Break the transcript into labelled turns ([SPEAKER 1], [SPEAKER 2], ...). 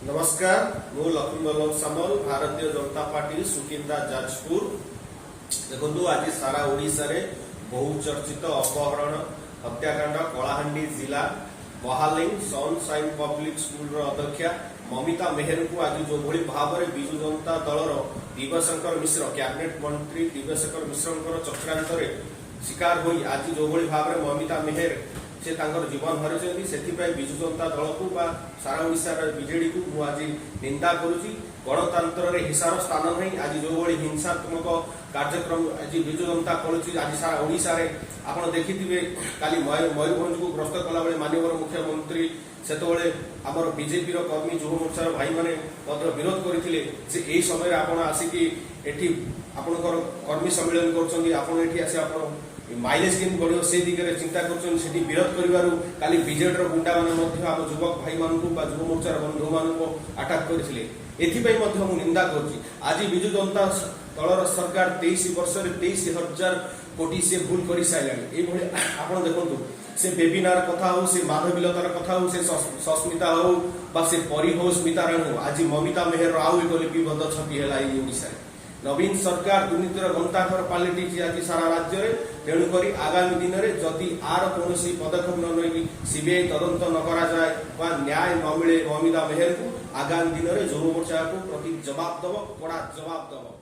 [SPEAKER 1] नमस्कार मु लक्ष्मीवल्लभ सामल भारतीय जनता पार्टी सुकिंदा जाजपुर देखु आज सारा ओडिशा रे बहुचर्चित अपहरण हत्याकांड कलाहांडी जिला बहालिंग सनशाइन पब्लिक स्कूल अध्यक्षा ममिता मेहर को आज जो भली भाव में विजु जनता दलर दिव्यशंकर मिश्र कैबिनेट मंत्री दिव्यशंकर मिश्र चक्रांत शिकार होई आज जो भली भाव में ममिता मेहर से जीवन हरइछन्ति सेथिपाई विजु जनता दल को सारा ओडिशा बीजेडी को मु आज निंदा करुची। गणतंत्र रे हिंसार स्थान नहीं। आज जो भली हिंसात्मक कार्यक्रम आज विजु जनता करुची आज सारा ओडिशा रे आपण देखिथिबे काली मयूरभंज को ग्रस्त कला बेले माननीय मुख्यमंत्री सेतबेले आमर बीजेपी रो कर्मी युव मोर्चार भाई माने विरोध करथिले जे एई समय आपण आसिकी एठी आपणकर कर्मी सम्मेलन करछन्ती आपण एठी आसी आपण माइलेज केन बढ़ियो से दिगरे चिंता करछन सेठी विरोध करिवारु काली बीजेडी रो गुंडा माने मध्य आम युवक भाई मानकु बा युव मोर्चार बंधु मानकु अटैक करथिले। एथि पई मध्य मु निंदा करछि। आज विजु जनता दलर सरकार 23 वर्ष रे 23,000 कोटी से भूल करि साइलानी। ए भले आपण देखंतु से बेबिनार कथा हो से माधवीलतार कथा हो से सस्मिता हो बा से परी हो स्मितारायण हो आज ममिता मेहर आउ एक लिपिबद्ध छवि है ओडिशा। नवीन सरकार दुर्नीतिर गंताघर पालिटी आज सारा राज्य में तेणुक आगामी दिन में जदि आर कौन पदक्षेप न नहीं सीबीआई तदंत न करा जाए न्याय न मिले ममिता मेहर को आगामी दिन में युव मोर्चा को प्रति जवाब दब कड़ा जवाब दब।